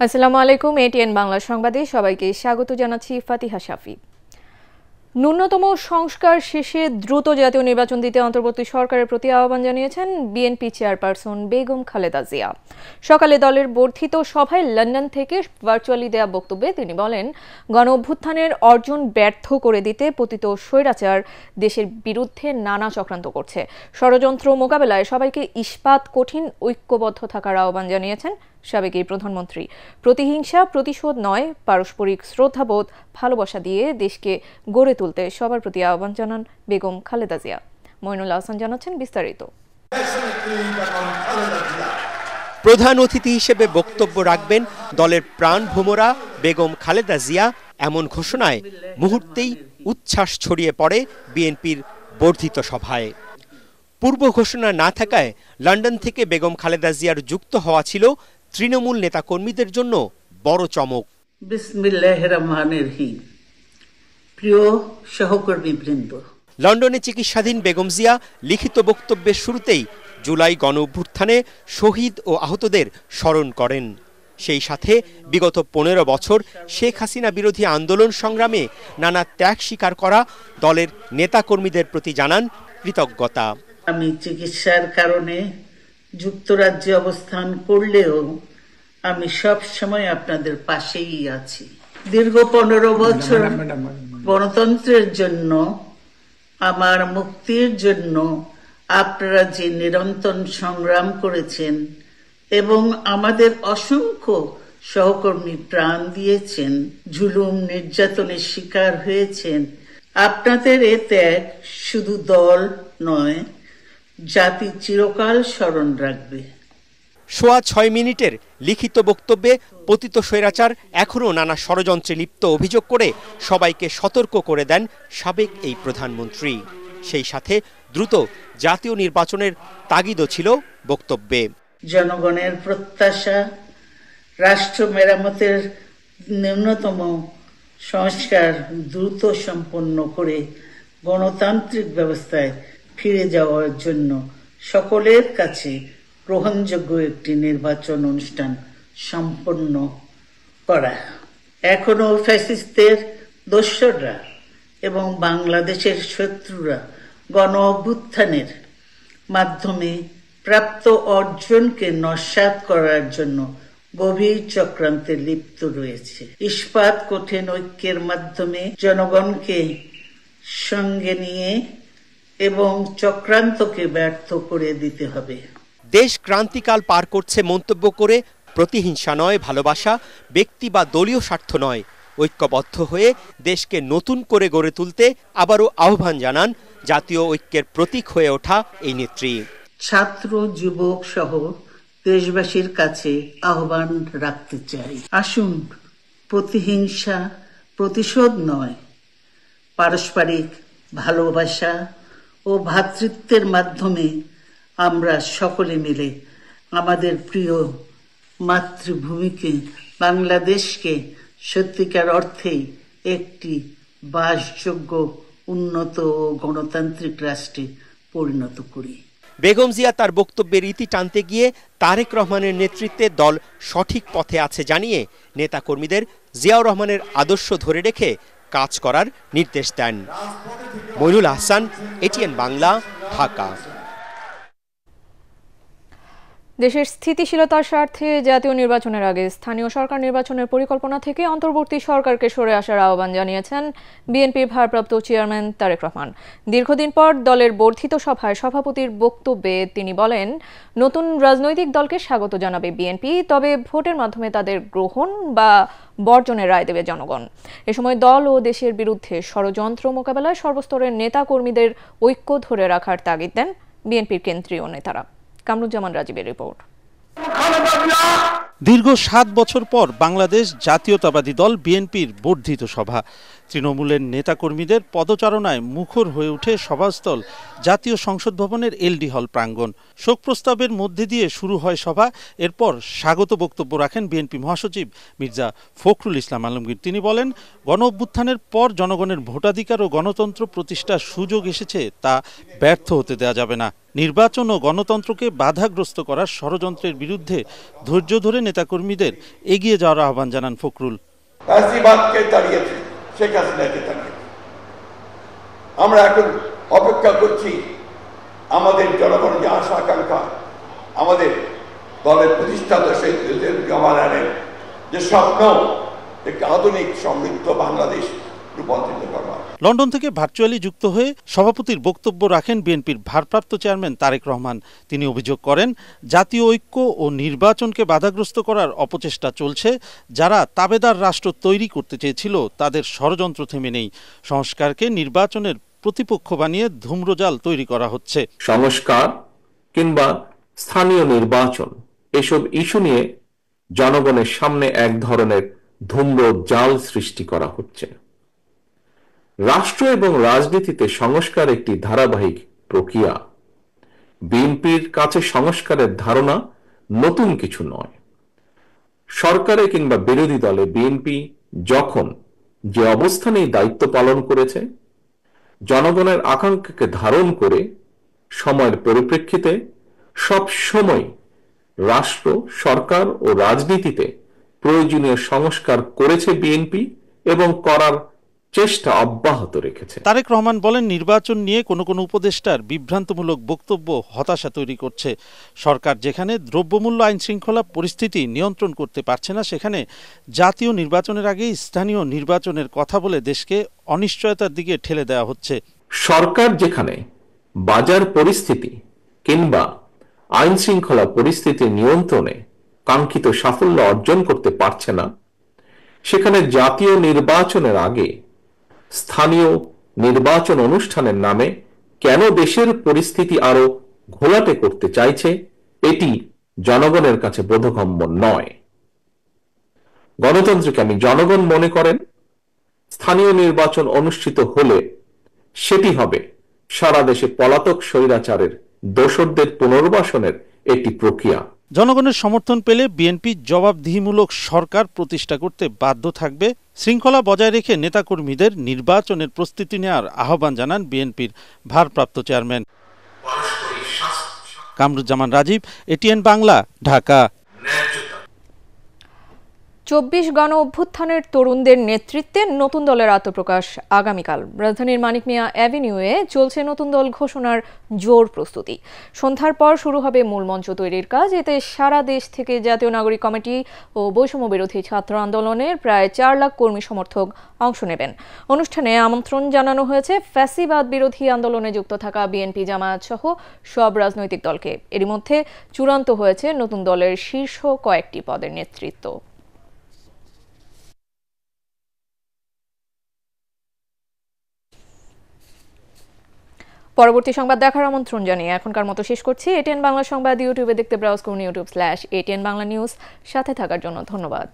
আসসালামু আলাইকুম। এটিএন বাংলা সংবাদে সবাইকে স্বাগত জানাচ্ছি ফাতিহা শাফি। ন্যূনতম সংস্কার শেষে দ্রুত জাতীয় নির্বাচন দিতে অন্তর্বর্তী সরকারের প্রতি আহ্বান জানিয়েছেন বিএনপি চেয়ারপারসন বেগম খালেদা জিয়া। সকালে দলের বর্ধিত সভায় লন্ডন থেকে ভার্চুয়ালি দেয়া বক্তব্যে তিনি বলেন, গণঅভ্যুত্থানের অর্জন ব্যর্থ করে দিতে পতিত স্বৈরাচার দেশের বিরুদ্ধে নানা চক্রান্ত করছে। ষড়যন্ত্র মোকাবেলায় সবাইকে ইস্পাত কঠিন ঐক্যবদ্ধ থাকার আহ্বান জানিয়েছেন সাবেক এই প্রধানমন্ত্রী। প্রতিহিংসা, প্রতিশোধ নয়, পারস্পরিক শ্রদ্ধাবোধ, ভালোবাসা দিয়ে দেশকে গড়ে তুলতে সবার প্রতি আহ্বান জানান বেগম খালেদা জিয়া। মইনুল হাসান জানাচ্ছেন বিস্তারিত। প্রধান অতিথি হিসেবে বক্তব্য রাখবেন দলের প্রাণভোমরা বেগম খালেদা জিয়া। এমন ঘোষণায় মুহূর্তেই উচ্ছ্বাস ছড়িয়ে পড়ে বিএনপির বর্ধিত সভায়। পূর্ব ঘোষণা না থাকায় লন্ডন থেকে বেগম খালেদা জিয়ার যুক্ত হওয়া ছিল তৃণমূল নেতাকর্মীদের জন্য বড় চমক। বিসমিল্লাহির রহমানির রহিম। প্রিয় সহকর্মীবৃন্দ, লন্ডনে চিকিৎসাধীন বেগম জিয়া লিখিত বক্তব্যের শুরুতেই জুলাই গণঅভ্যুত্থানে শহীদ ও আহতদের স্মরণ করেন। সেই সাথে বিগত 15 বছর শেখ হাসিনা বিরোধী আন্দোলন সংগ্রামে নানা ত্যাগ স্বীকার করা দলের নেতাকর্মীদের প্রতি জানান কৃতজ্ঞতা। আমি চিকিৎসার কারণে যুক্তরাজ্যে অবস্থান করলেও আমি সব সময় আপনাদের পাশেই আছি। দীর্ঘ 15 বছর গণতন্ত্রের জন্য, আমার মুক্তির জন্য আপনারা যে নিরন্তর সংগ্রাম করেছেন এবং আমাদের অসংখ্য সহকর্মী প্রাণ দিয়েছেন, জুলুম নির্যাতনের শিকার হয়েছেন, আপনাদের এ ত্যাগ শুধু দল নয়, জাতি চিরকাল স্মরণ রাখবে। সোয়া 6 মিনিটের লিখিত বক্তব্যে পতিত স্বৈরাচার এখনও নানা ষড়যন্ত্রে লিপ্ত অভিযোগ করে সবাইকে সতর্ক করে দেন সাবেক এই প্রধানমন্ত্রী। সেই সাথে দ্রুত জাতীয় নির্বাচনের তাগিদও ছিল বক্তব্যে। জনগণের প্রত্যাশা, রাষ্ট্র মেরামতের ন্যূনতম সংস্কার দ্রুত সম্পন্ন করে গণতান্ত্রিক ব্যবস্থায় ফিরে যাওয়ার জন্য সকলের কাছে গ্রহণযোগ্য একটি নির্বাচন অনুষ্ঠান সম্পন্ন করা। এখনো ফ্যাসিস্টদের দোসররা এবং বাংলাদেশের শত্রুরা গণ অভ্যুত্থানের মাধ্যমে প্রাপ্ত অর্জনকে নস্যাৎ করার জন্য গভীর চক্রান্তে লিপ্ত রয়েছে। ইস্পাত কঠিন ঐক্যের মাধ্যমে জনগণকে সঙ্গে নিয়ে এবং চক্রান্তকে ব্যর্থ করে দিতে হবে। দেশ ক্রান্তিকাল পার করছে মন্তব্য করে প্রতিহিংসা নয়, ভালোবাসা, ব্যক্তি বা দলীয় স্বার্থ নয়, ঐক্যবদ্ধ হয়ে দেশকে নতুন করে গড়ে তুলতে আবারও আহ্বান জানান জাতীয় ঐক্যের প্রতীক হয়ে ওঠা এই নেত্রী। ছাত্র, যুবক সহ দেশবাসীর কাছে আহ্বান রাখতে চাই, আসুন প্রতিহিংসা, প্রতিশোধ নয়, পারস্পরিক ভালোবাসা ও ভ্রাতৃত্বের মাধ্যমে আমরা সকলে মিলে আমাদের প্রিয় মাতৃভূমিকে, বাংলাদেশকে সত্যিকার অর্থেই একটি বাসযোগ্য, উন্নত ও গণতান্ত্রিক রাষ্ট্রে পরিণত করি। বেগম জিয়া তার বক্তব্যের ইতি টানতে গিয়ে তারেক রহমানের নেতৃত্বে দল সঠিক পথে আছে জানিয়ে নেতাকর্মীদের জিয়াউর রহমানের আদর্শ ধরে রেখে কাজ করার নির্দেশ দেন। মইনুল হাসান, এটিএন বাংলা, ঢাকা। দেশের স্থিতিশীলতার স্বার্থে জাতীয় নির্বাচনের আগে স্থানীয় সরকার নির্বাচনের পরিকল্পনা থেকে অন্তর্বর্তী সরকারকে সরে আসার আহ্বান জানিয়েছেন বিএনপির ভারপ্রাপ্ত চেয়ারম্যান তারেক রহমান। দীর্ঘদিন পর দলের বর্ধিত সভায় সভাপতির বক্তব্যে তিনি বলেন, নতুন রাজনৈতিক দলকে স্বাগত জানাবে বিএনপি, তবে ভোটের মাধ্যমে তাদের গ্রহণ বা বর্জনের রায় দেবে জনগণ। এ সময় দল ও দেশের বিরুদ্ধে ষড়যন্ত্র মোকাবেলায় সর্বস্তরের নেতা কর্মীদের ঐক্য ধরে রাখার তাগিদ দেন বিএনপির কেন্দ্রীয় নেতারা। কামরুজ্জামান রাজীবের রিপোর্ট। দীর্ঘ 7 বছর পর বাংলাদেশ জাতীয়তাবাদী দল বিএনপির বর্ধিত সভা। তৃণমূলের নেতাকর্মীদের পদচারণায় মুখর হয়ে ওঠে সভাস্থল জাতীয় সংসদ ভবনের এলডি হল প্রাঙ্গণ। শোক প্রস্তাবের মধ্যে দিয়ে শুরু হয় সভা। এরপর স্বাগত বক্তব্য রাখেন বিএনপি মহাসচিব মির্জা ফখরুল ইসলাম আলমগীর। তিনি বলেন, গণ অভ্যুত্থানের পর জনগণের ভোটাধিকার ও গণতন্ত্র প্রতিষ্ঠার সুযোগ এসেছে, তা ব্যর্থ হতে দেওয়া যাবে না। নির্বাচন ও গণতন্ত্রকে বাধাগ্রস্ত করার ষড়যন্ত্রের বিরুদ্ধে ধৈর্য ধরে নেতাকর্মীদের এগিয়ে যাওয়ার আহ্বান জানান ফখরুল। শেখ হাসিনাকে তাড়িয়ে আমরা এখন অপেক্ষা করছি আমাদের জনগণের যে আশা আকাঙ্ক্ষা, আমাদের দলের প্রতিষ্ঠাতা শেখ জামানের যে স্বপ্ন, একটি আধুনিক সমৃদ্ধ বাংলাদেশ রূপান্তরিত করা। লন্ডন থেকে ভার্চুয়ালি যুক্ত হয়ে সভাপতির বক্তব্য রাখেন বিএনপির ভারপ্রাপ্ত চেয়ারম্যান তারেক রহমান। তিনি অভিযোগ করেন, জাতীয় ঐক্য ও নির্বাচনকে বাধাগ্রস্ত করার অপচেষ্টা চলছে। যারা তাবেদার রাষ্ট্র তৈরি করতে চেয়েছিল তাদের ষড়যন্ত্র থেমে নেই। সংস্কারকে নির্বাচনের প্রতিপক্ষ বানিয়ে ধূম্রজাল তৈরি করা হচ্ছে। সংস্কার কিংবা স্থানীয় নির্বাচন, এসব ইস্যু নিয়ে জনগণের সামনে এক ধরনের ধূম্রজাল সৃষ্টি করা হচ্ছে। রাষ্ট্র এবং রাজনীতিতে সংস্কার একটি ধারাবাহিক প্রক্রিয়া। বিএনপির কাছে সংস্কারের ধারণা নতুন কিছু নয়। সরকারে কিংবা বিরোধী দলে বিএনপি যখন যে অবস্থানেই দায়িত্ব পালন করেছে, জনগণের আকাঙ্ক্ষাকে ধারণ করে সময়ের পরিপ্রেক্ষিতে সব সময় রাষ্ট্র, সরকার ও রাজনীতিতে প্রয়োজনীয় সংস্কার করেছে বিএনপি এবং করার চেষ্টা অব্যাহত রেখেছে। তারেক রহমান বলেন, নির্বাচন নিয়ে কোনো উপদেষ্টার বিভ্রান্তমূলক বক্তব্য হতাশা তৈরি করছে। সরকার যেখানে দ্রব্যমূল্য, আইন শৃঙ্খলা পরিস্থিতি নিয়ন্ত্রণ করতে পারছে না, সেখানে জাতীয় নির্বাচনের আগেই স্থানীয় নির্বাচনের কথা বলে দেশকে অনিশ্চয়তার দিকে ঠেলে দেওয়া হচ্ছে। সরকার যেখানে বাজার পরিস্থিতি কিংবা আইন শৃঙ্খলা পরিস্থিতি নিয়ন্ত্রণে কাঙ্ক্ষিত সাফল্য অর্জন করতে পারছে না, সেখানে জাতীয় নির্বাচনের আগে স্থানীয় নির্বাচন অনুষ্ঠানের নামে কেন দেশের পরিস্থিতি আরো ঘোলাটে করতে চাইছে, এটি জনগণের কাছে বোধগম্য নয়। গণতন্ত্রকে আমি জনগণ মনে করেন, স্থানীয় নির্বাচন অনুষ্ঠিত হলে সেটি হবে সারা দেশে পলাতক স্বৈরাচারের দোসরদের পুনর্বাসনের একটি প্রক্রিয়া। জনগণের সমর্থন পেলে বিএনপি জবাবদিহিমূলক সরকার প্রতিষ্ঠা করতে বাধ্য থাকবে। শৃঙ্খলা বজায় রেখে নেতাকর্মীদের নির্বাচনের প্রস্তুতি নেওয়ার আহ্বান জানান বিএনপির ভারপ্রাপ্ত চেয়ারম্যান। কামরুজ্জামান রাজীব, এটিএন বাংলা, ঢাকা। ২৪ গণ অভ্যুত্থানের তরুণদের নেতৃত্বে নতুন দলের আত্মপ্রকাশ আগামীকাল। রাজধানীর মানিক মিয়া অ্যাভিনিউয়ে চলছে নতুন দল ঘোষণার জোর প্রস্তুতি। সন্ধ্যার পর শুরু হবে মূল মঞ্চ তৈরির কাজ। এতে সারা দেশ থেকে জাতীয় নাগরিক কমিটি ও বৈষম্য বিরোধী ছাত্র আন্দোলনের প্রায় ৪ লাখ কর্মী সমর্থক অংশ নেবেন। অনুষ্ঠানে আমন্ত্রণ জানানো হয়েছে ফ্যাসিবাদ বিরোধী আন্দোলনে যুক্ত থাকা বিএনপি, জামায়াত সহ সব রাজনৈতিক দলকে। এরই মধ্যে চূড়ান্ত হয়েছে নতুন দলের শীর্ষ কয়েকটি পদের নেতৃত্ব। পরবর্তী সংবাদ দেখার আমন্ত্রণ জানিয়ে এখনকার মতো শেষ করছি। এটিএন বাংলা সংবাদ ইউটিউবে দেখতে ব্রাউজ করুন youtube/ATN বাংলা নিউজ। সাথে থাকার জন্য ধন্যবাদ।